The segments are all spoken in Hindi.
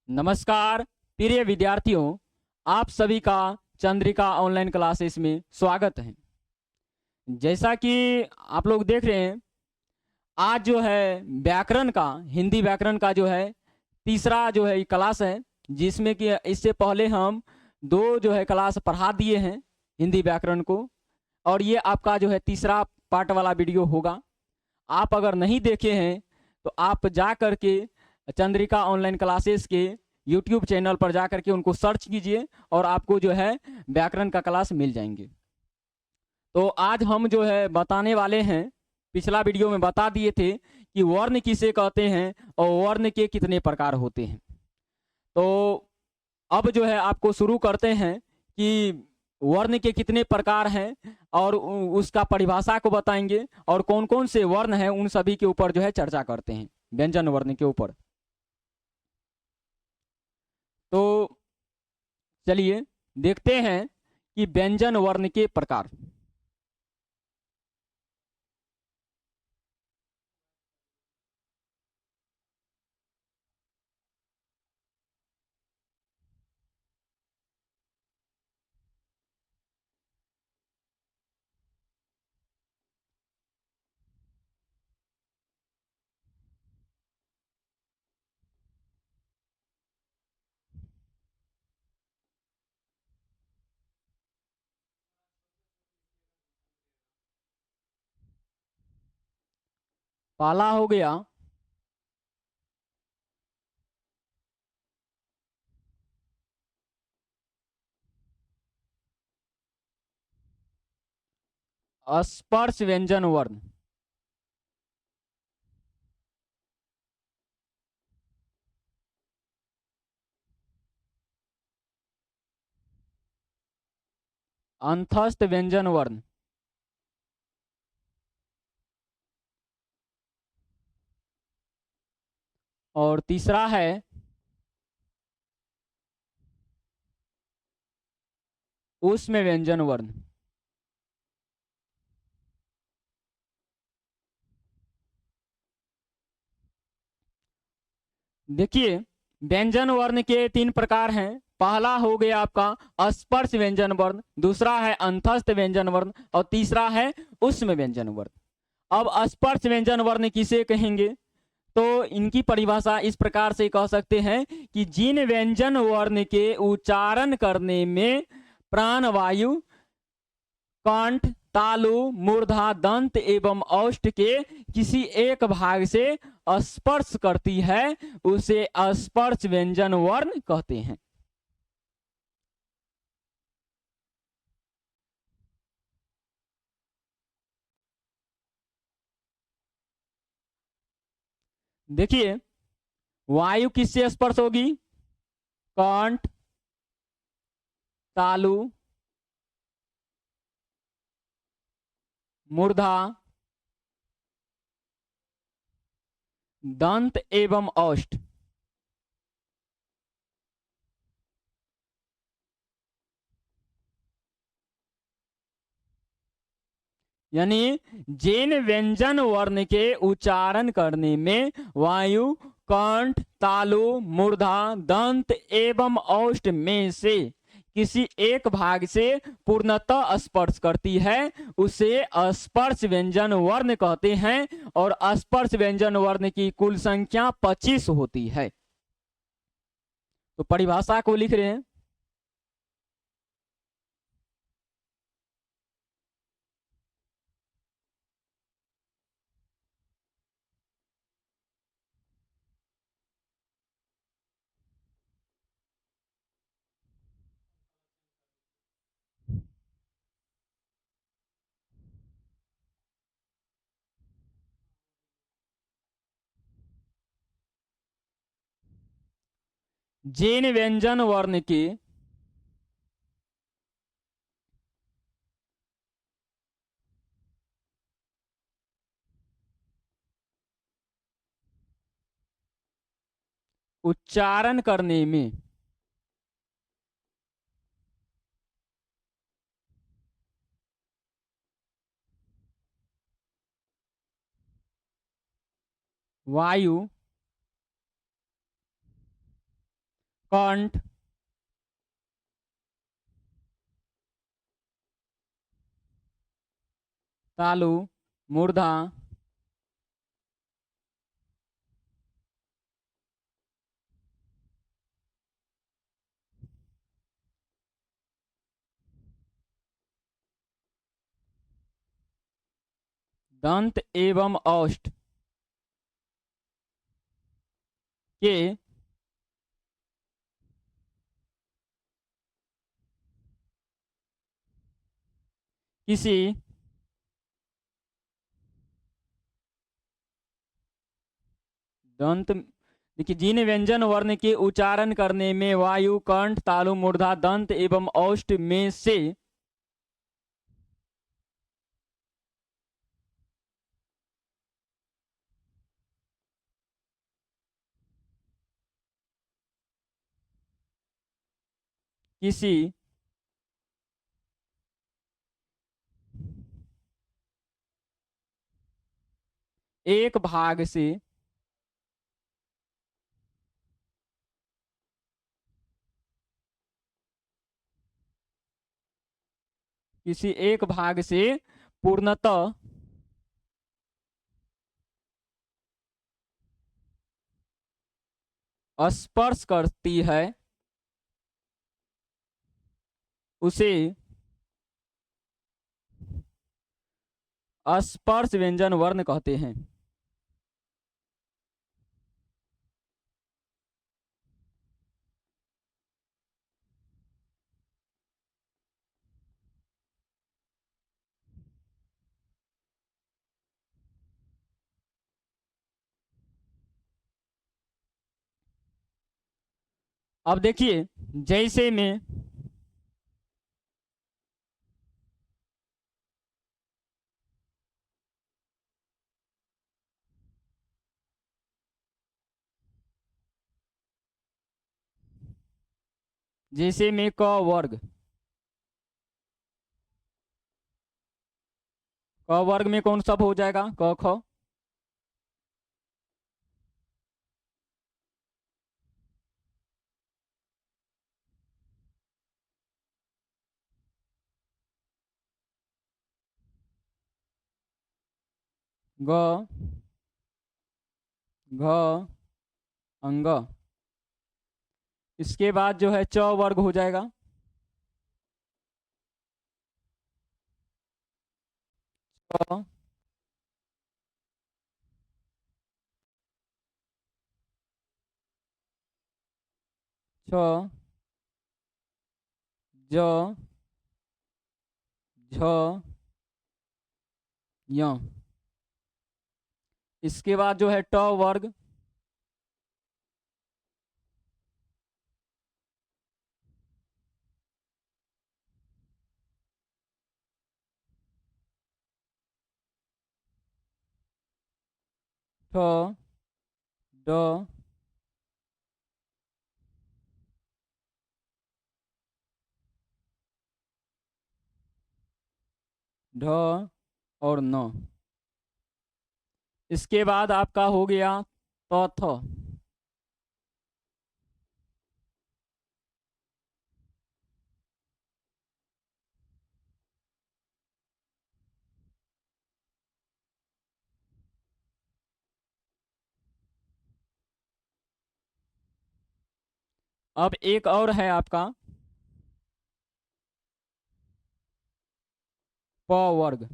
नमस्कार प्रिय विद्यार्थियों, आप सभी का चंद्रिका ऑनलाइन क्लासेस में स्वागत है। जैसा कि आप लोग देख रहे हैं, आज जो है व्याकरण का, हिंदी व्याकरण का जो है तीसरा जो है क्लास है, जिसमें कि इससे पहले हम दो जो है क्लास पढ़ा दिए हैं हिंदी व्याकरण को, और ये आपका जो है तीसरा पार्ट वाला वीडियो होगा। आप अगर नहीं देखे हैं तो आप जा करके चंद्रिका ऑनलाइन क्लासेस के यूट्यूब चैनल पर जा करके उनको सर्च कीजिए और आपको जो है व्याकरण का क्लास मिल जाएंगे। तो आज हम जो है बताने वाले हैं, पिछला वीडियो में बता दिए थे कि वर्ण किसे कहते हैं और वर्ण के कितने प्रकार होते हैं। तो अब जो है आपको शुरू करते हैं कि वर्ण के कितने प्रकार हैं और उसका परिभाषा को बताएंगे और कौन कौन से वर्ण हैं उन सभी के ऊपर जो है चर्चा करते हैं, व्यंजन वर्ण के ऊपर। तो चलिए देखते हैं कि व्यंजन वर्ण के प्रकार। पहला हो गया स्पर्श व्यंजन वर्ण। अंतस्थ व्यंजन वर्ण। और तीसरा है ऊष्म व्यंजन वर्ण। देखिए, व्यंजन वर्ण के तीन प्रकार हैं। पहला हो गया आपका स्पर्श व्यंजन वर्ण, दूसरा है अंतस्थ व्यंजन वर्ण और तीसरा है ऊष्म व्यंजन वर्ण। अब स्पर्श व्यंजन वर्ण किसे कहेंगे? तो इनकी परिभाषा इस प्रकार से कह सकते हैं कि जिन व्यंजन वर्ण के उच्चारण करने में प्राणवायु कंठ, तालु, मूर्धा, दंत एवं औष्ठ के किसी एक भाग से स्पर्श करती है, उसे स्पर्श व्यंजन वर्ण कहते हैं। देखिए, वायु किससे स्पर्श होगी? कंठ, तालु, मूर्धा, दंत एवं औष्ठ। यानी जिन व्यंजन वर्ण के उच्चारण करने में वायु कंठ, तालु, मूर्धा, दंत एवं औष्ठ में से किसी एक भाग से पूर्णतः स्पर्श करती है, उसे स्पर्श व्यंजन वर्ण कहते हैं। और स्पर्श व्यंजन वर्ण की कुल संख्या 25 होती है। तो परिभाषा को लिख रहे हैं। जिन व्यंजन वर्ण के उच्चारण करने में वायु कंठ, तालु, मूर्धा, दंत एवं औष्ठ के किसी दंत, देखिए जिन व्यंजन वर्ण के उच्चारण करने में वायु, कंठ, तालु, मूर्धा, दंत एवं औष्ठ में से किसी एक भाग से किसी एक भाग से पूर्णतः स्पर्श करती है उसे स्पर्श व्यंजन वर्ण कहते हैं। अब देखिए, जैसे में जैसे में क वर्ग, क वर्ग में कौन सा हो जाएगा, क ख, ग, घ, अंग। इसके बाद जो है च वर्ग हो जाएगा, च, छ, ज, झ, य। इसके बाद जो है ट वर्ग, ठ, ड, ढ और न। इसके बाद आपका हो गया त थ। अब एक और है आपका प वर्ग।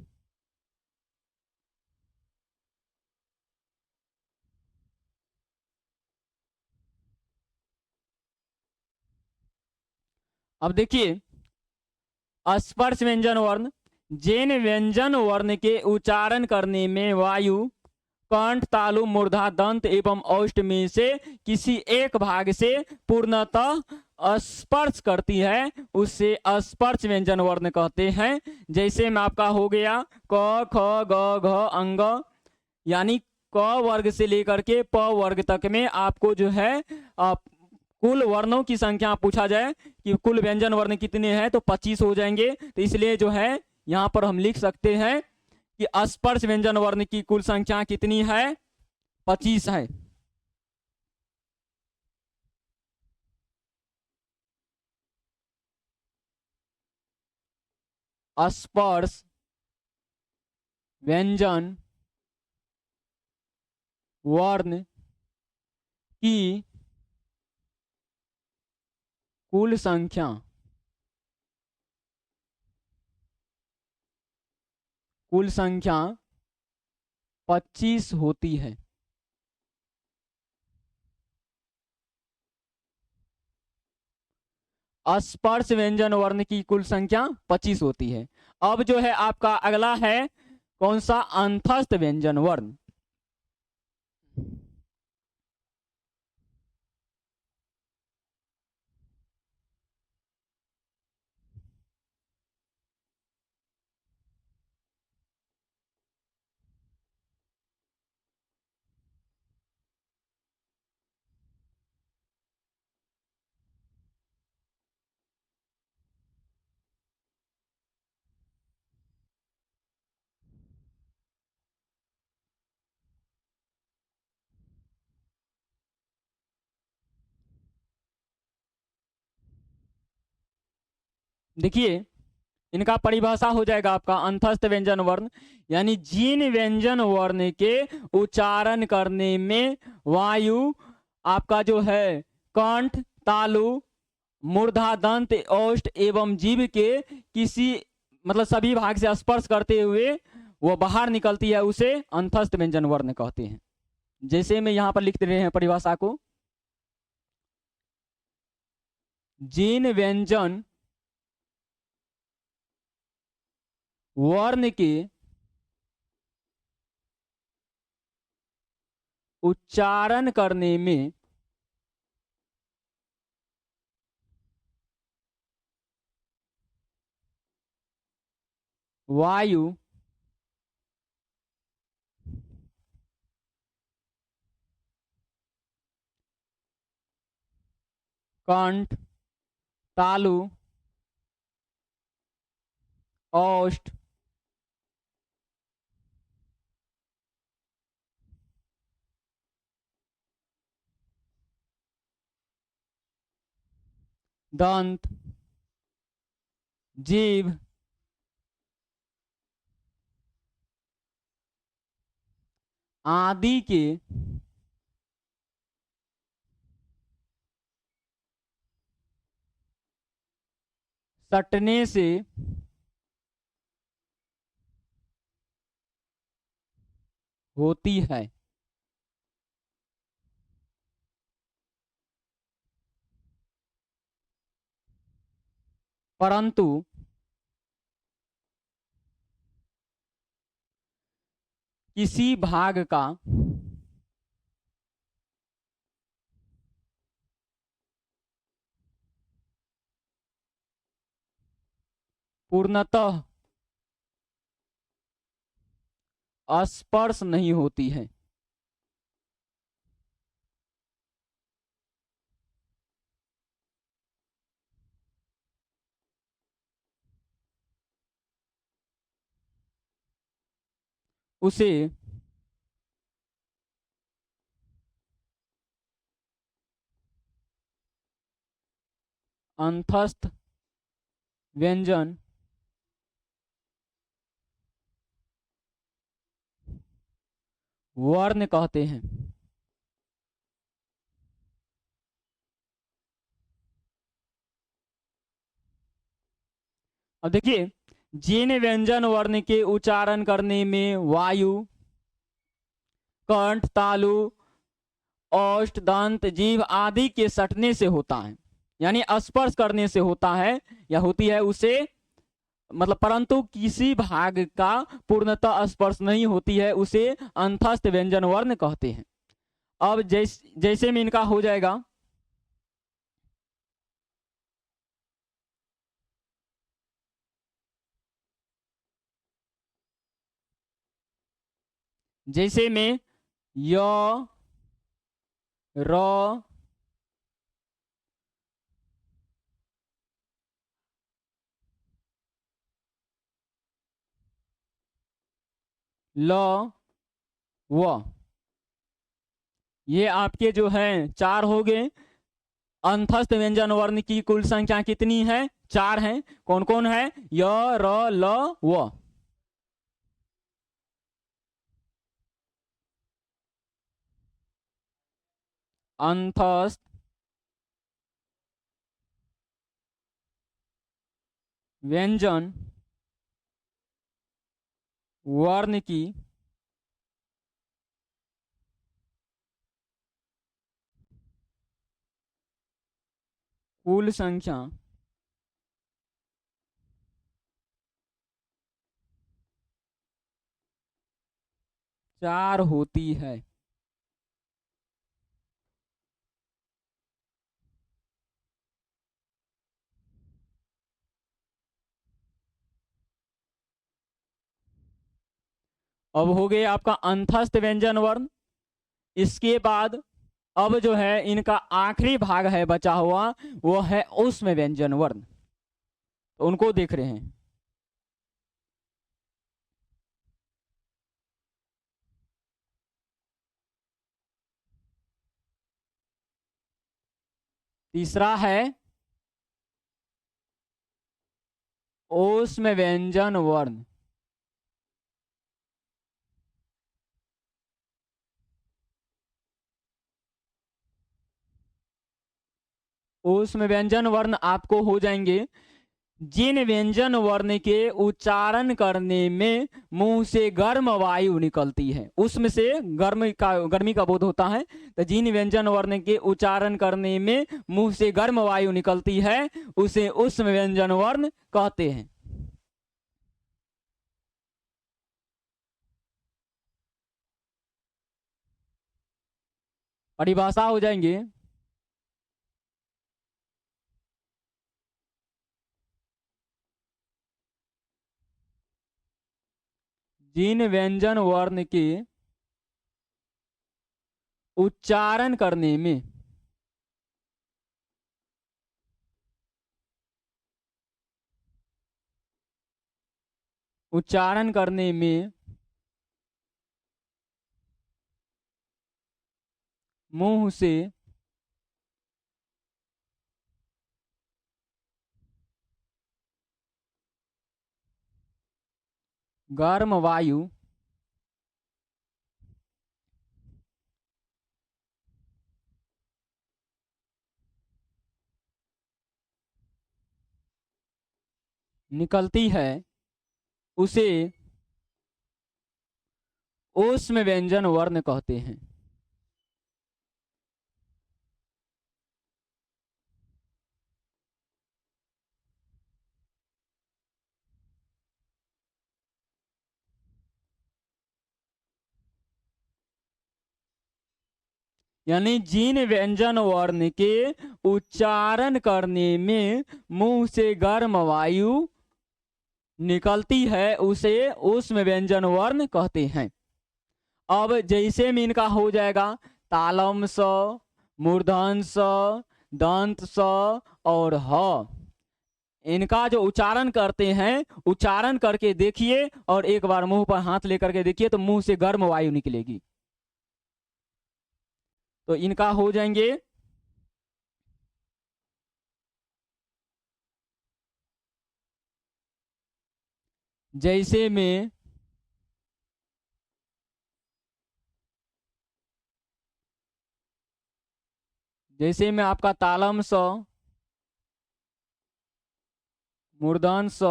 अब देखिए, स्पर्श व्यंजन वर्ण, जिन व्यंजन वर्ण के उच्चारण करने में वायु, कंठ, तालु, मूर्धा, दंत एवं औष्ठ में से किसी एक भाग से पूर्णतः स्पर्श करती है उसे स्पर्श व्यंजन वर्ण कहते हैं। जैसे में आपका हो गया क, ख, ग, घ, अंग, यानी क वर्ग से लेकर के प वर्ग तक में आपको जो है कुल वर्णों की संख्या पूछा जाए कि कुल व्यंजन वर्ण कितने हैं तो 25 हो जाएंगे। तो इसलिए जो है यहाँ पर हम लिख सकते हैं कि स्पर्श व्यंजन वर्ण की कुल संख्या कितनी है, 25 है। स्पर्श व्यंजन वर्ण की कुल संख्या 25 होती है। स्पर्श व्यंजन वर्ण की कुल संख्या 25 होती है। अब जो है आपका अगला है कौन सा? अंतस्थ व्यंजन वर्ण। देखिए, इनका परिभाषा हो जाएगा आपका अंतस्थ व्यंजन वर्ण, यानी जिन व्यंजन वर्ण के उच्चारण करने में वायु आपका जो है कंठ, तालु, मूर्धा, दंत, ओष्ठ एवं जीभ के किसी मतलब सभी भाग से स्पर्श करते हुए वो बाहर निकलती है, उसे अंतस्थ व्यंजन वर्ण कहते हैं। जैसे मैं यहाँ पर लिख रहे हैं परिभाषा को, जिन व्यंजन वर्ण के उच्चारण करने में वायु कंठ, तालु, ओष्ठ, दंत, जीभ आदि के सटने से होती है। परंतु किसी भाग का पूर्णतः स्पर्श नहीं होती है, उसे अंतस्थ व्यंजन वर्ण कहते हैं। अब देखिए, जिन व्यंजन वर्ण के उच्चारण करने में वायु कंठ, तालु, ओष्ठ, दंत, जीभ आदि के सटने से होता है, यानी स्पर्श करने से होता है या होती है, उसे मतलब परंतु किसी भाग का पूर्णतः स्पर्श नहीं होती है, उसे अंतस्थ व्यंजन वर्ण कहते हैं। अब जैसे में इनका हो जाएगा, जैसे में य, र, ल, व, ये आपके जो हैं 4 हो गए। अंतस्थ व्यंजन वर्ण की कुल संख्या कितनी है? 4 है। कौन कौन है? य, र, ल, व। अंतस्थ व्यंजन वर्ण की कुल संख्या 4 होती है। अब हो गए आपका अंतस्थ व्यंजन वर्ण। इसके बाद अब जो है इनका आखिरी भाग है बचा हुआ, वो है ऊष्म व्यंजन वर्ण। तो उनको देख रहे हैं। तीसरा है ऊष्म व्यंजन वर्ण। ऊष्म व्यंजन वर्ण आपको हो जाएंगे जिन व्यंजन वर्ण के उच्चारण करने में मुंह से गर्म वायु निकलती है। उसमें से गर्मी का बोध होता है। तो जिन व्यंजन वर्ण के उच्चारण करने में मुंह से गर्म वायु निकलती है उसे ऊष्म व्यंजन वर्ण कहते हैं। परिभाषा हो जाएंगे। जिन व्यंजन वर्ण के उच्चारण करने में उच्चारण करने में मुंह से गर्म वायु निकलती है उसे ऊष्म व्यंजन वर्ण कहते हैं। यानी जिन व्यंजन वर्ण के उच्चारण करने में मुंह से गर्म वायु निकलती है उसे ऊष्म व्यंजन वर्ण कहते हैं। अब जैसे में इनका हो जाएगा तालम स, मूर्धन स, दंत स और ह। इनका जो उच्चारण करते हैं उच्चारण करके देखिए और एक बार मुंह पर हाथ लेकर के देखिए तो मुंह से गर्म वायु निकलेगी। तो इनका हो जाएंगे जैसे में आपका तालम स, मूर्धन स,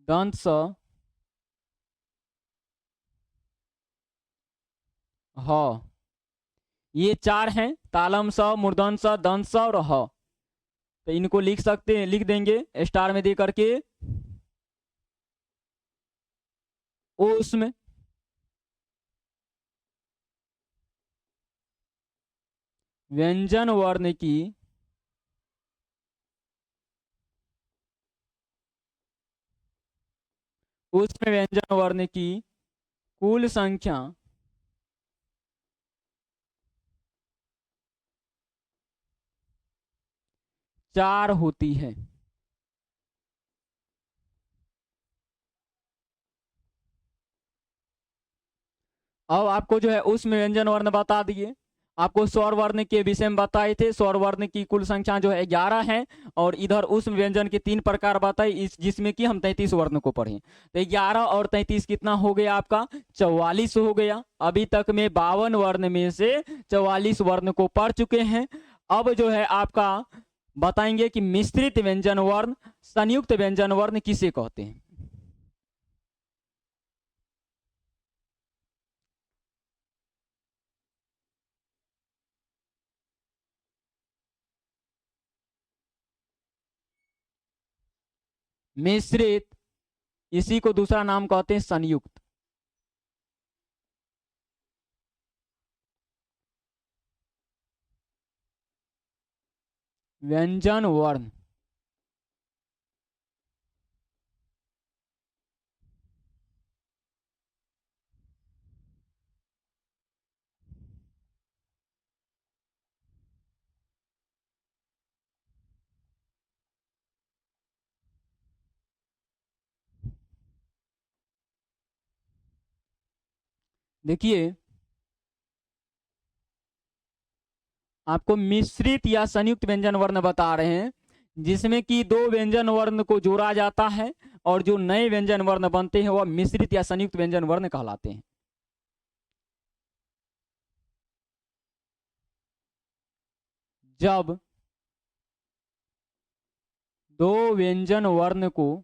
दंत स, ह। ये 4 हैं, तालम स, मूर्धन स, दंत स और ह। तो इनको लिख सकते हैं, लिख देंगे स्टार में दे करके। ऊष्म व्यंजन वर्ण की ऊष्म व्यंजन वर्ण की कुल संख्या 4 होती है। अब आपको जो है ऊष्म व्यंजन वर्ण बता दिए। आपको स्वर वर्ण के विषय में बताए थे। स्वर वर्ण की कुल संख्या जो है 11 है, और इधर उस व्यंजन के 3 प्रकार बताए, इस जिसमें कि हम 33 वर्ण को पढ़े। तो 11 और 33 कितना हो गया आपका? 44 हो गया। अभी तक में 52 वर्ण में से 44 वर्ण को पढ़ चुके हैं। अब जो है आपका बताएंगे कि मिश्रित व्यंजन वर्ण, संयुक्त व्यंजन वर्ण किसे कहते हैं। मिश्रित, इसी को दूसरा नाम कहते हैं संयुक्त व्यंजन वर्ण। देखिए, आपको मिश्रित या संयुक्त व्यंजन वर्ण बता रहे हैं, जिसमें कि दो व्यंजन वर्ण को जोड़ा जाता है, और जो नए व्यंजन वर्ण बनते हैं वह मिश्रित या संयुक्त व्यंजन वर्ण कहलाते हैं। जब दो व्यंजन वर्ण को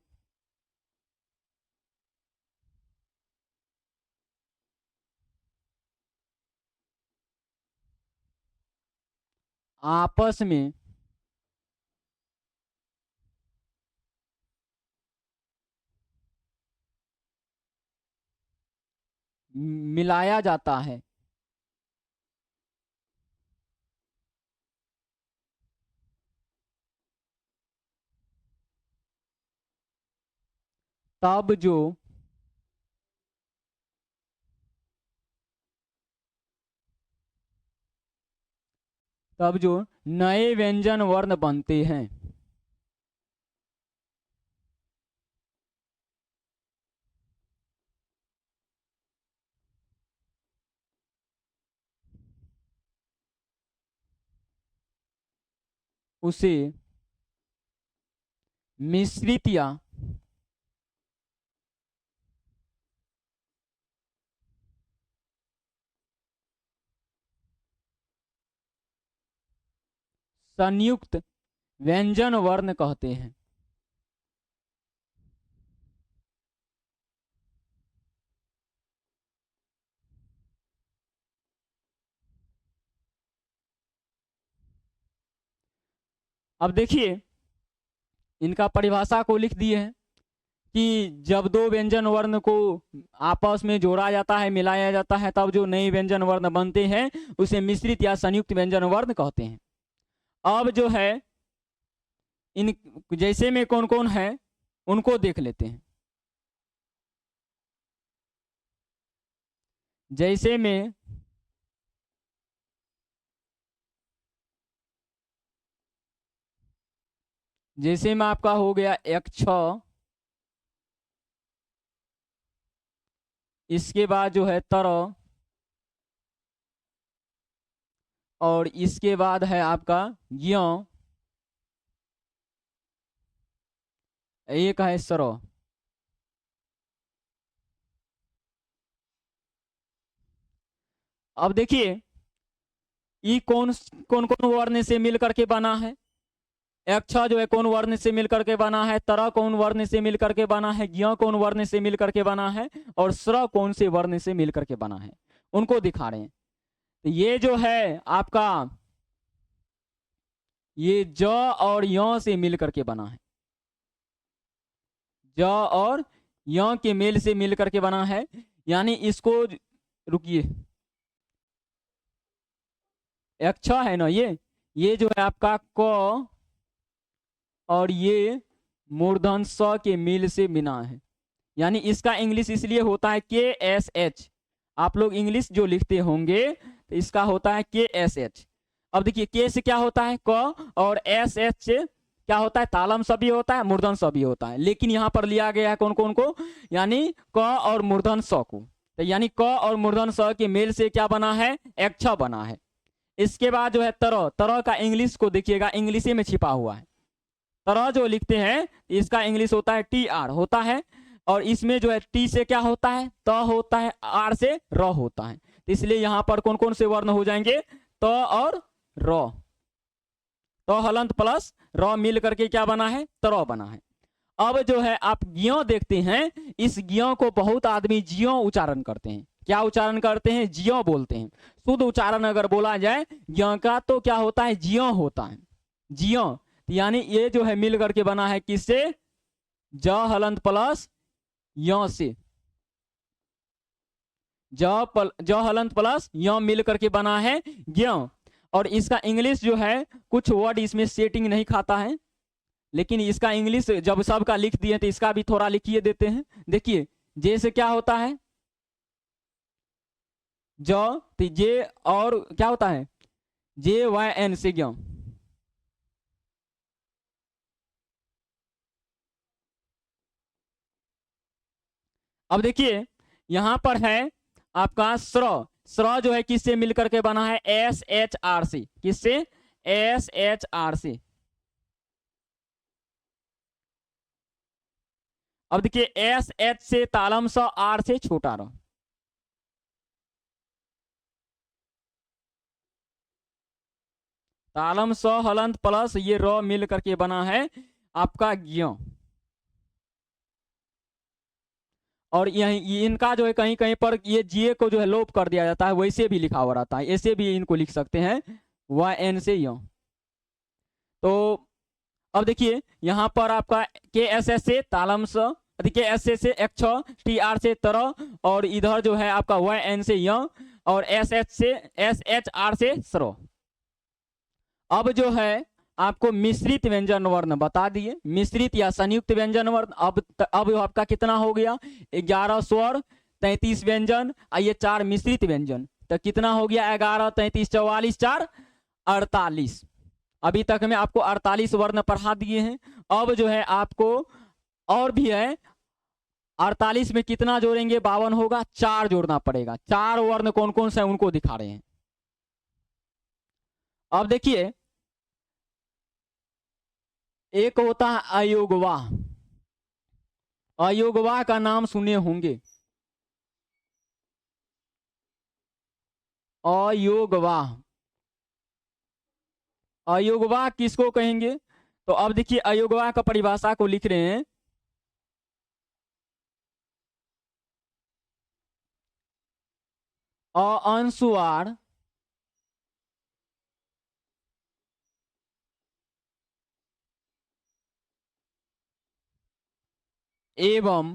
आपस में मिलाया जाता है, तब जो नए व्यंजन वर्ण बनते हैं, उसे मिश्रित या संयुक्त व्यंजन वर्ण कहते हैं। अब देखिए, इनका परिभाषा को लिख दिए हैं कि जब दो व्यंजन वर्ण को आपस में जोड़ा जाता है, मिलाया जाता है, तब जो नए व्यंजन वर्ण बनते हैं उसे मिश्रित या संयुक्त व्यंजन वर्ण कहते हैं। अब जो है इन जैसे में कौन कौन है उनको देख लेते हैं। जैसे में आपका हो गया एक 6, इसके बाद जो है तरह, और इसके बाद है आपका ज्यों, एक है सरह। अब देखिए, ये कौन कौन कौन वर्ण से मिलकर के बना है। यक्ष जो है कौन वर्ण से मिलकर के बना है, तरह कौन वर्ण से मिलकर के बना है, ज्ञ कौन वर्ण से मिलकर के बना है, और स्र कौन से वर्ण से मिलकर के बना है, उनको दिखा रहे हैं। तो ये जो है आपका, ये ज और य से मिलकर के बना है, ज और य के मेल से मिलकर के बना है। यानी इसको, रुकिए, यक्ष है ना, ये जो है आपका क और ये मूर्धन स के मिल से बिना है। यानी इसका इंग्लिश इसलिए होता है KSH। आप लोग इंग्लिश जो लिखते होंगे तो इसका होता है KSH। अब देखिए, के से क्या होता है क, और SH से क्या होता है, तालम स भी होता है, मूर्धन स भी होता है। लेकिन यहाँ पर लिया गया है कौन कौन को, यानी क और मूर्धन स को। तो यानी क और मूर्धन स के मेल से क्या बना है, यक्ष बना है। इसके बाद जो है तरह, तरह का इंग्लिश को देखिएगा, इंग्लिश में छिपा हुआ है। तरह जो लिखते हैं इसका इंग्लिश होता है TR होता है, और इसमें जो है T से क्या होता है, त होता है, R से र होता है। तो इसलिए यहाँ पर कौन कौन से वर्ण हो जाएंगे, त और र। तो हलंत प्लस र मिल करके क्या बना है, तरह बना है। अब जो है आप ज्यों देखते हैं, इस ज्यों को बहुत आदमी ज्यों उच्चारण करते हैं। क्या उच्चारण करते हैं, ज्यों बोलते हैं। शुद्ध उच्चारण अगर बोला जाए ज्यों का तो क्या होता है, ज्यों होता है, ज्यों। यानी ये जो है मिल करके बना है किससे, ज हलंत प्लस यों से, ज हलंत प्लस यों मिल करके बना है ज्यों। और इसका इंग्लिश जो है कुछ वर्ड इसमें सेटिंग नहीं खाता है, लेकिन इसका इंग्लिश जब सबका लिख दिए तो इसका भी थोड़ा लिखिए देते हैं। देखिए जे से क्या होता है, जो, तो जे और क्या होता है, JYN से ज्यों। अब देखिए यहां पर है आपका स्र, स्र जो है किससे मिलकर के बना है, SHR से। किससे, SHR से। अब देखिए SH से तालम स, R से छोटा र। तालम स हलंत प्लस ये र मिल करके बना है आपका ज्यों। और यही इनका जो है कहीं कहीं पर ये जे को जो है लोप कर दिया जाता है, वैसे भी लिखा हुआ रहता है, ऐसे भी इनको लिख सकते हैं YN से यों। तो अब देखिए यहां पर आपका KSS से तालम स, KSS से एक्ष, TR से तरह, और इधर जो है आपका YN से यों, और SHR से स्र। अब जो है आपको मिश्रित व्यंजन वर्ण बता दिए, मिश्रित या संयुक्त व्यंजन वर्ण। अब आपका कितना हो गया, 11 स्वर, 33 व्यंजन, ये 4 मिश्रित व्यंजन, तो कितना हो गया, 11, 33, 44, 4, 48। अभी तक में आपको 48 वर्ण पढ़ा दिए हैं। अब जो है आपको और भी है, 48 में कितना जोड़ेंगे, 52 होगा, 4 जोड़ना पड़ेगा। 4 वर्ण कौन कौन से हैं उनको दिखा रहे हैं। अब देखिए एक होता है अयोगवाह, अयोगवाह का नाम सुने होंगे, अयोगवाह। अयोगवाह किसको कहेंगे, तो अब देखिए अयोगवाह का परिभाषा को लिख रहे हैं, अनुस्वार एवं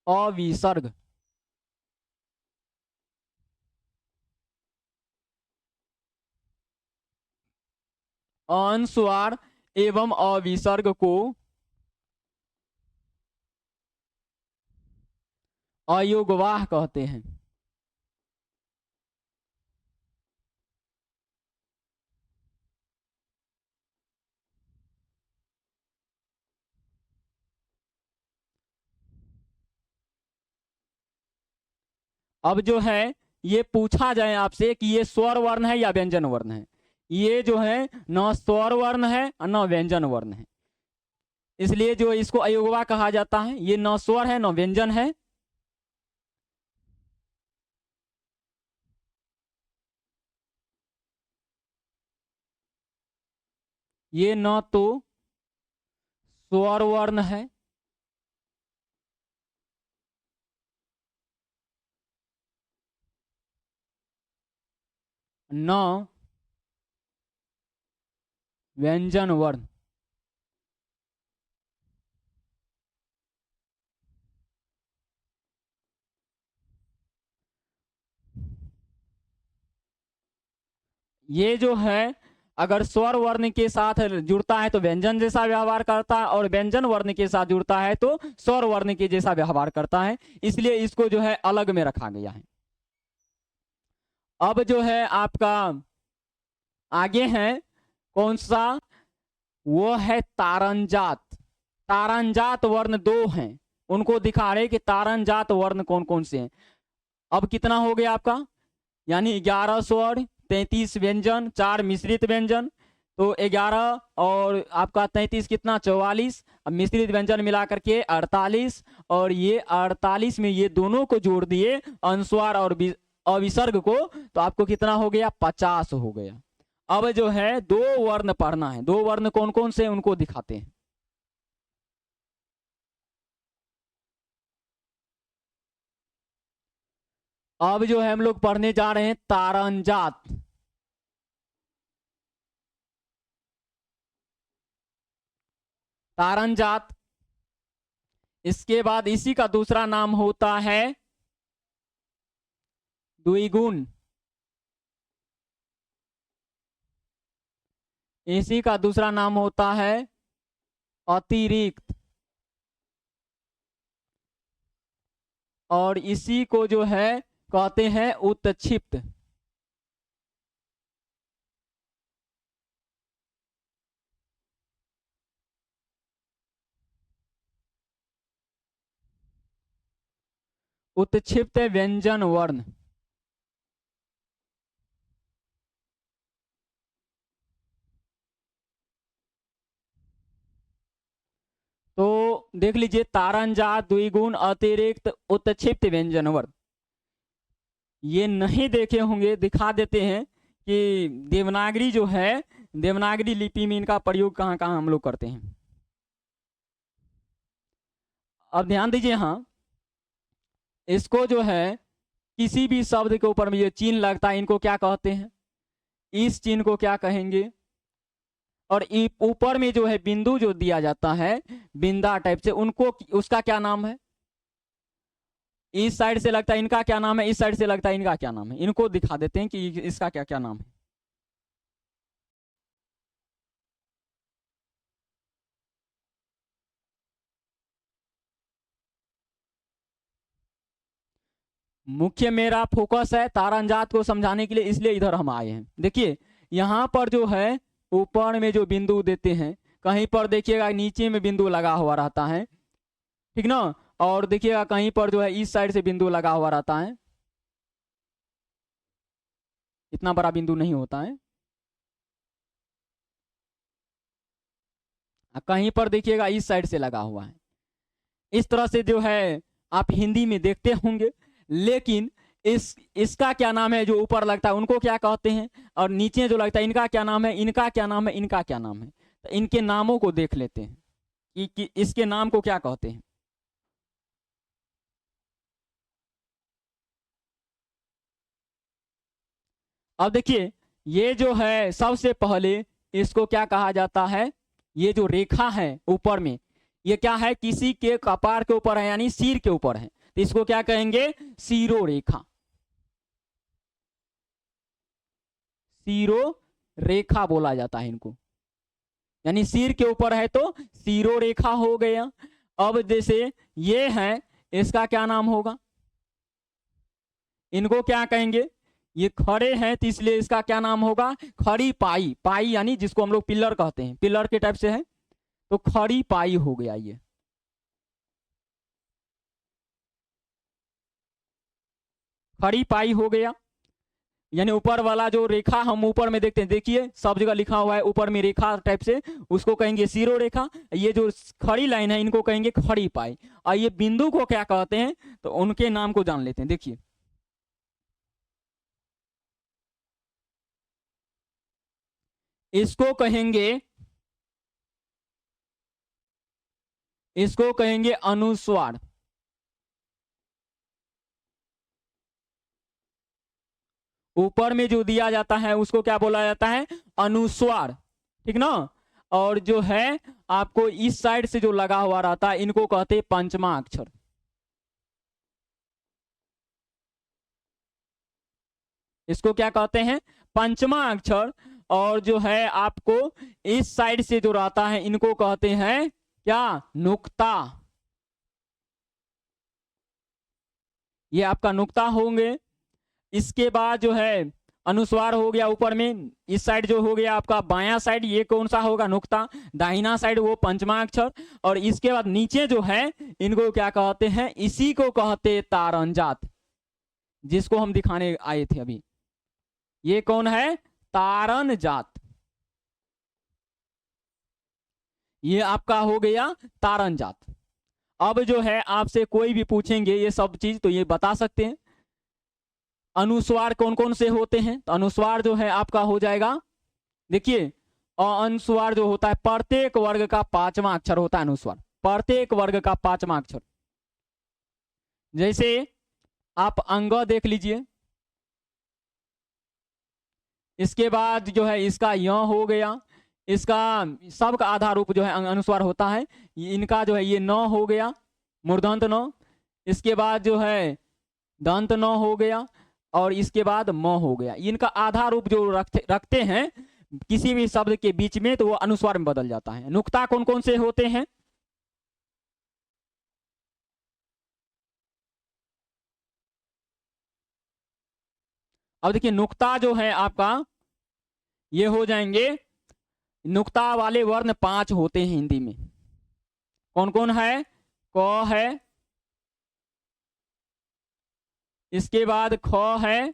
अविसर्ग। अनुस्वार एवं अविसर्ग को अयोगवाह कहते हैं। अब जो है ये पूछा जाए आपसे कि ये स्वर वर्ण है या व्यंजन वर्ण है, ये जो है न स्वर वर्ण है और न व्यंजन वर्ण है, इसलिए जो इसको अयोगवाह कहा जाता है। ये न स्वर है न व्यंजन है, ये न तो स्वर वर्ण है न व्यंजन वर्ण। ये जो है अगर स्वर वर्ण के साथ जुड़ता है तो व्यंजन जैसा व्यवहार करता है, और व्यंजन वर्ण के साथ जुड़ता है तो स्वर वर्ण के जैसा व्यवहार करता है, इसलिए इसको जो है अलग में रखा गया है। अब जो है आपका आगे है कौन सा, वो है तारंजात। तारंजात वर्ण 2 हैं, उनको दिखा रहे कि तारंजात वर्ण कौन कौन से हैं। अब कितना हो गया आपका, यानी 11 स्वर, 33 व्यंजन, 4 मिश्रित व्यंजन, तो 11 और आपका 33 कितना 44, अब मिश्रित व्यंजन मिला करके 48, और ये 48 में ये दोनों को जोड़ दिए अनुस्वार और अविसर्ग को, तो आपको कितना हो गया 50 हो गया। अब जो है 2 वर्ण पढ़ना है। 2 वर्ण कौन कौन से उनको दिखाते हैं। अब जो है हम लोग पढ़ने जा रहे हैं तारंजात। तारंजात, इसके बाद इसी का दूसरा नाम होता है द्विगुण, इसी का दूसरा नाम होता है अतिरिक्त, और इसी को जो है कहते हैं उत्क्षिप्त। उत्क्षिप्त व्यंजन वर्ण। तो देख लीजिए तारंजात, द्विगुण, अतिरिक्त, उत्क्षिप्त व्यंजन वर्ण। ये नहीं देखे होंगे, दिखा देते हैं कि देवनागरी जो है, देवनागरी लिपि में इनका प्रयोग कहाँ कहाँ हम लोग करते हैं। अब ध्यान दीजिए, हाँ इसको जो है किसी भी शब्द के ऊपर में ये चिन्ह लगता है, इनको क्या कहते हैं, इस चिन्ह को क्या कहेंगे। और ऊपर में जो है बिंदु जो दिया जाता है बिंदा टाइप से, उनको उसका क्या नाम है। इस साइड से लगता है इनका क्या नाम है, इस साइड से लगता है इनका क्या नाम है। इनको दिखा देते हैं कि इसका क्या क्या नाम है। मुख्य मेरा फोकस है तारंजात को समझाने के लिए, इसलिए इधर हम आए हैं। देखिए यहाँ पर जो है ऊपर में जो बिंदु देते हैं, कहीं पर देखिएगा नीचे में बिंदु लगा हुआ रहता है, ठीक ना, और देखिएगा कहीं पर जो है इस साइड से बिंदु लगा हुआ रहता है, इतना बड़ा बिंदु नहीं होता है। कहीं पर देखिएगा इस साइड से लगा हुआ है। इस तरह से जो है आप हिंदी में देखते होंगे, लेकिन इसका क्या नाम है, जो ऊपर लगता है उनको क्या कहते हैं, और नीचे जो लगता है इनका क्या नाम है, इनका क्या नाम है, इनका क्या नाम है। तो इनके नामों को देख लेते हैं कि इसके नाम को क्या कहते हैं। अब देखिए ये जो है सबसे पहले इसको क्या कहा जाता है, ये जो रेखा है ऊपर में, ये क्या है, किसी के कपार के ऊपर है, यानी सिर के ऊपर है, तो इसको क्या कहेंगे, सिरो रेखा। सिरो रेखा बोला जाता है इनको, यानी सिर के ऊपर है तो सिरो रेखा हो गया। अब जैसे ये है, इसका क्या नाम होगा, इनको क्या कहेंगे, ये खड़े हैं तो इसलिए इसका क्या नाम होगा, खड़ी पाई। पाई यानी जिसको हम लोग पिलर कहते हैं, पिलर के टाइप से है, तो खड़ी पाई हो गया। ये खड़ी पाई हो गया, यानी ऊपर वाला जो रेखा हम ऊपर में देखते हैं, देखिए सब जगह लिखा हुआ है ऊपर में रेखा टाइप से, उसको कहेंगे सिरो रेखा। ये जो खड़ी लाइन है इनको कहेंगे खड़ी पाई। और ये बिंदु को क्या कहते हैं, तो उनके नाम को जान लेते हैं। देखिए इसको कहेंगे, इसको कहेंगे अनुस्वार। ऊपर में जो दिया जाता है उसको क्या बोला जाता है, अनुस्वार, ठीक ना। और जो है आपको इस साइड से जो लगा हुआ रहता है इनको कहते हैं पंचमा अक्षर। इसको क्या कहते हैं, पंचमा अक्षर। और जो है आपको इस साइड से जो रहता है इनको कहते हैं क्या, नुक्ता। ये आपका नुक्ता होंगे। इसके बाद जो है अनुस्वार हो गया ऊपर में, इस साइड जो हो गया आपका बायां साइड, ये कौन सा होगा, नुक्ता। दाहिना साइड वो पंचमा अक्षर। और इसके बाद नीचे जो है इनको क्या कहते हैं, इसी को कहते तारंजात, जिसको हम दिखाने आए थे अभी। ये कौन है? तारण जात। ये आपका हो गया तारण जात। अब जो है आपसे कोई भी पूछेंगे ये सब चीज तो ये बता सकते हैं। अनुस्वार कौन कौन से होते हैं? तो अनुस्वार जो है आपका हो जाएगा, देखिए, और अनुस्वार जो होता है प्रत्येक वर्ग का 5वां अक्षर होता है अनुस्वार, प्रत्येक वर्ग का 5वां अक्षर। जैसे आप अंग देख लीजिए, इसके बाद जो है इसका य हो गया, इसका सबका आधार रूप जो है अनुस्वार होता है। इनका जो है ये न हो गया, मूर्धन्त न। इसके बाद जो है दंत न हो गया, और इसके बाद म हो गया। इनका आधार रूप जो रखते हैं किसी भी शब्द के बीच में, तो वो अनुस्वार में बदल जाता है। नुक्ता कौन कौन से होते हैं? अब देखिए नुक्ता जो है आपका ये हो जाएंगे, नुक्ता वाले वर्ण 5 होते हैं हिंदी में। कौन कौन है? क है, इसके बाद ख है,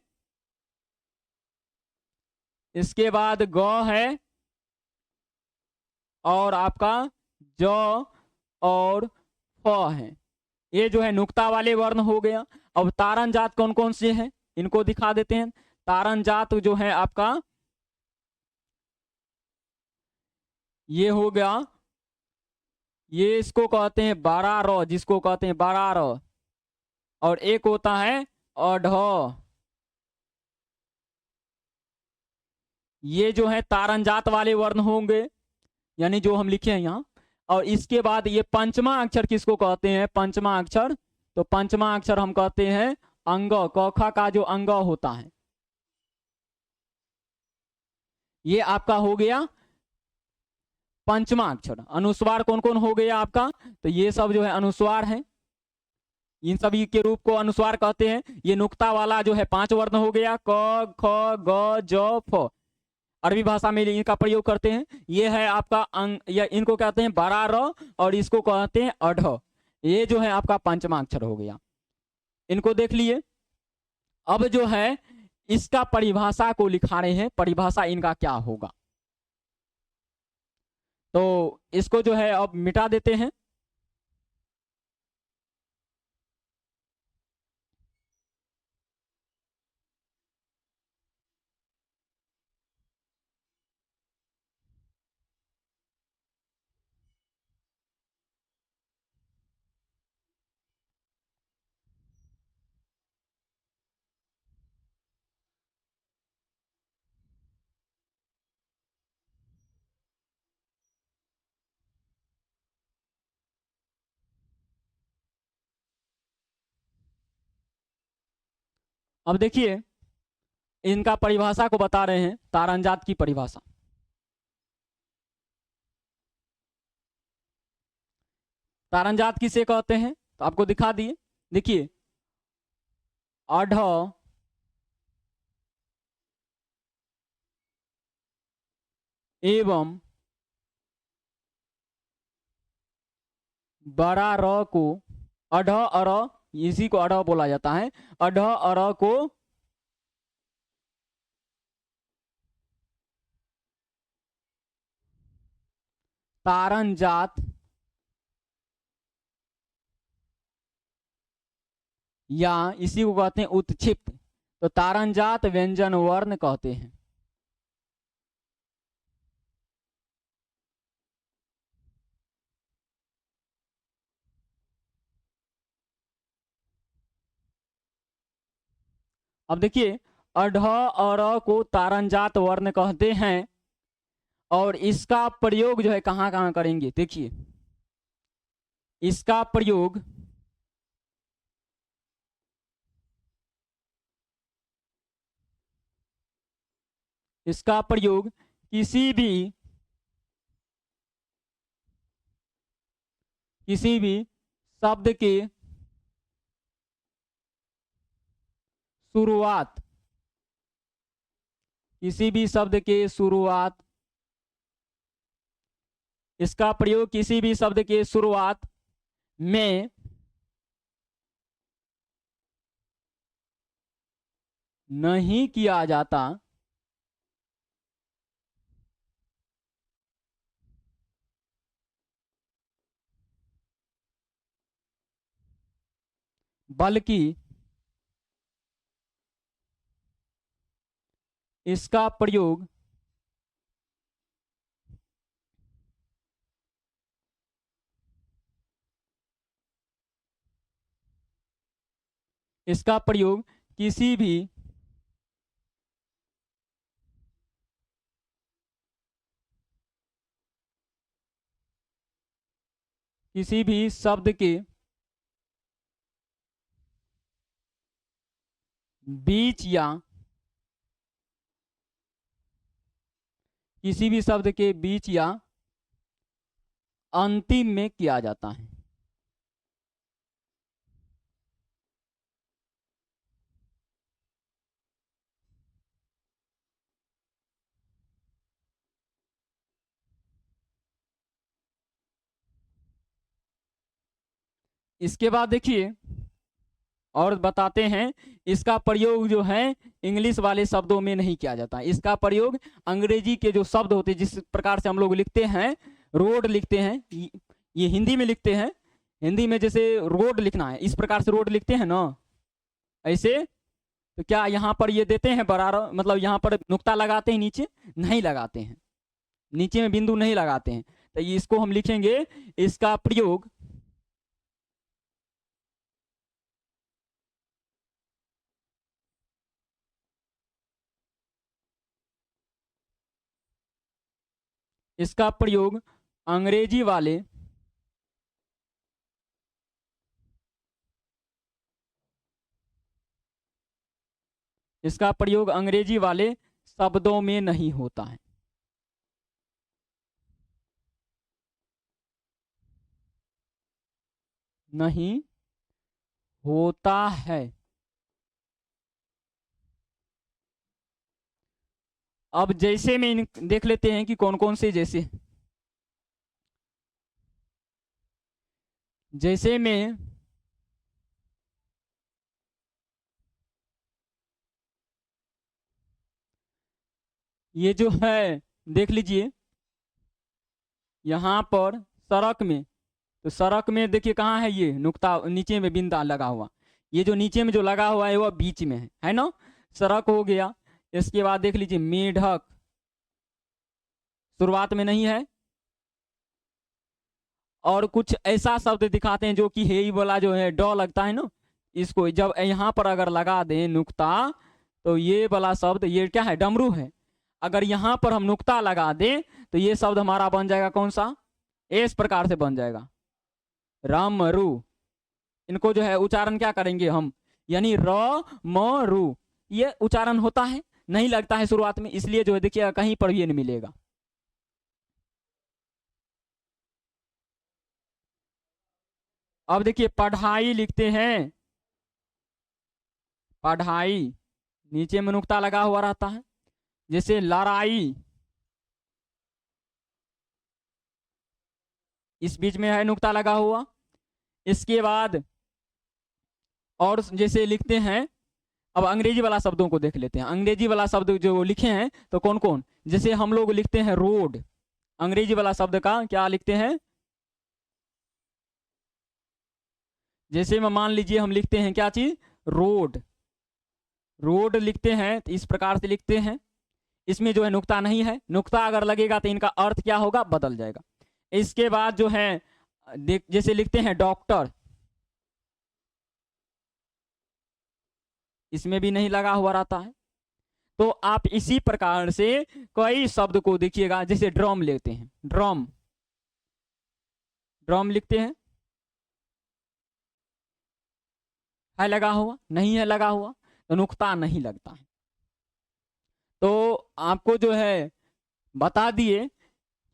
इसके बाद ग है, और आपका ज और फ है। ये जो है नुक्ता वाले वर्ण हो गया। अब तारण जात कौन कौन से हैं इनको दिखा देते हैं। तारण जात जो है आपका ये हो गया, ये इसको कहते हैं बारा र, जिसको कहते हैं बारा र। और एक होता है अढ़, ये जो है तारण जात वाले वर्ण होंगे, यानी जो हम लिखे हैं यहाँ। और इसके बाद ये पंचमा अक्षर किसको कहते हैं? पंचमा अक्षर, तो पंचमा अक्षर हम कहते हैं अंग, कौखा का जो अंग होता है। ये आपका हो गया पंचमा अक्षर। अनुस्वार कौन कौन हो गया आपका? तो ये सब जो है अनुस्वार है, इन सभी के रूप को अनुस्वार कहते हैं। ये नुक्ता वाला जो है 5 वर्ण हो गया, क ख ग ज फ। अरबी भाषा में इनका प्रयोग करते हैं। ये है आपका अंग, या इनको कहते हैं बड़ा र, और इसको कहते हैं अढ़। ये जो है आपका पंचमा अक्षर हो गया। इनको देख लिए। अब जो है इसका परिभाषा को लिखा रहे हैं, परिभाषा इनका क्या होगा। तो इसको जो है अब मिटा देते हैं। अब देखिए इनका परिभाषा को बता रहे हैं, तारणजात की परिभाषा। तारणजात किसे कहते हैं तो आपको दिखा दिए। देखिए अढ़ एवं बड़ा र को, अढ़ अर, इसी को अढ़ बोला जाता है। अढ़ अर को तारणजात या इसी को कहते हैं उत्क्षिप्त, तो तारणजात व्यंजन वर्ण कहते हैं। अब देखिए अढ़ और को तारणजात वर्ण कहते हैं, और इसका प्रयोग जो है कहाँ कहाँ करेंगे। देखिए इसका प्रयोग इसका प्रयोग किसी भी शब्द के शुरुआत, किसी भी शब्द के शुरुआत, इसका प्रयोग किसी भी शब्द के शुरुआत में नहीं किया जाता, बल्कि इसका प्रयोग इसका प्रयोग किसी भी शब्द के बीच या किसी भी शब्द के बीच या अंतिम में किया जाता है। इसके बाद देखिए और बताते हैं, इसका प्रयोग जो है इंग्लिश वाले शब्दों में नहीं किया जाता। इसका प्रयोग अंग्रेजी के जो शब्द होते हैं, जिस प्रकार से हम लोग लिखते हैं, रोड लिखते हैं, ये हिंदी में लिखते हैं, हिंदी में जैसे रोड लिखना है इस प्रकार से रोड लिखते हैं ना, ऐसे तो क्या यहाँ पर ये देते हैं बराबर, मतलब यहाँ पर नुक्ता लगाते हैं, नीचे नहीं लगाते हैं, नीचे में बिंदु नहीं लगाते हैं। तो इसको हम लिखेंगे, इसका प्रयोग इसका प्रयोग अंग्रेजी वाले इसका प्रयोग अंग्रेजी वाले शब्दों में नहीं होता है। नहीं होता है। अब जैसे में देख लेते हैं कि कौन कौन से, जैसे में ये जो है देख लीजिए, यहाँ पर सड़क में, तो सड़क में देखिए कहाँ है ये नुक्ता, नीचे में बिंदा लगा हुआ, ये जो नीचे में जो लगा हुआ है वह बीच में है ना, सड़क हो गया। इसके बाद देख लीजिए मेढक, शुरुआत में नहीं है, और कुछ ऐसा शब्द दिखाते हैं जो कि हे वाला जो है ड लगता है ना, इसको जब यहाँ पर अगर लगा दें नुक्ता, तो ये वाला शब्द ये क्या है, डमरू है। अगर यहाँ पर हम नुक्ता लगा दें तो ये शब्द हमारा बन जाएगा कौन सा, इस प्रकार से बन जाएगा रामरू। इनको जो है उच्चारण क्या करेंगे हम, यानी र म रू, ये उच्चारण होता है, नहीं लगता है शुरुआत में, इसलिए जो है देखिए कहीं पर भी ये नहीं मिलेगा। अब देखिए पढ़ाई लिखते हैं, पढ़ाई नीचे में नुक्ता लगा हुआ रहता है। जैसे लड़ाई, इस बीच में है नुक्ता लगा हुआ। इसके बाद और जैसे लिखते हैं, अब अंग्रेजी वाला शब्दों को देख लेते हैं। अंग्रेजी वाला शब्द जो लिखे हैं तो कौन कौन, जैसे हम लोग लिखते हैं रोड, अंग्रेजी वाला शब्द का क्या लिखते हैं, जैसे में मान लीजिए हम लिखते हैं क्या चीज, रोड, रोड लिखते हैं तो इस प्रकार से लिखते हैं। इसमें जो है नुक्ता नहीं है, नुक्ता अगर लगेगा तो इनका अर्थ क्या होगा, बदल जाएगा। इसके बाद जो है जैसे लिखते हैं डॉक्टर, इसमें भी नहीं लगा हुआ रहता है। तो आप इसी प्रकार से कई शब्द को देखिएगा, जैसे ड्रम लेते हैं, ड्रम, ड्रम लिखते हैं, है लगा हुआ, नहीं है लगा हुआ, तो नुक्ता नहीं लगता है। तो आपको जो है बता दिए।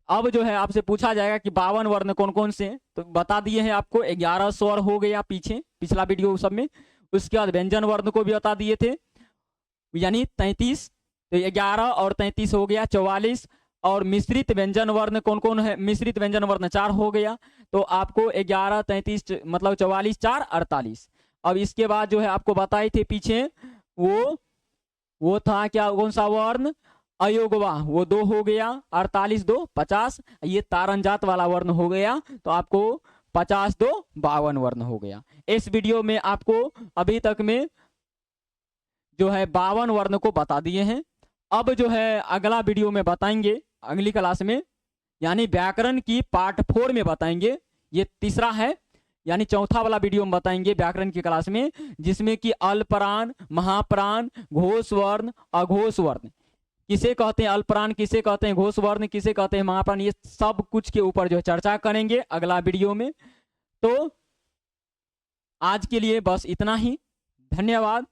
अब जो है आपसे पूछा जाएगा कि 52 वर्ण कौन कौन से हैं, तो बता दिए हैं आपको। 11 स्वर हो गया पीछे पिछला वीडियो सब में। उसके बाद व्यंजन वर्ण को भी बता दिए थे, यानी 33, तो 11 और 33 हो गया 44। और मिश्रित व्यंजन वर्ण कौन कौन है, मिश्रित व्यंजन वर्ण 4 हो गया। तो आपको 11, 33 मतलब 44, 4, 48। अब इसके बाद जो है आपको बताए थे पीछे, वो था क्या, कौन सा वर्ण, अयोगवा, वो 2 हो गया। 48 2 50, ये तारंजात वाला वर्ण हो गया। तो आपको 50 दो 52 वर्ण हो गया। इस वीडियो में आपको अभी तक में जो है 52 वर्ण को बता दिए हैं। अब जो है अगला वीडियो में बताएंगे, अगली क्लास में, यानी व्याकरण की पार्ट 4 में बताएंगे। ये तीसरा है, यानी चौथा वाला वीडियो में बताएंगे व्याकरण की क्लास में, जिसमें कि अल्पप्राण, महाप्राण, घोष वर्ण, अघोष वर्ण किसे कहते हैं, अल्पप्राण किसे कहते हैं, घोष वर्ण किसे कहते हैं, महाप्राण, ये सब कुछ के ऊपर जो है चर्चा करेंगे अगला वीडियो में। तो आज के लिए बस इतना ही। धन्यवाद।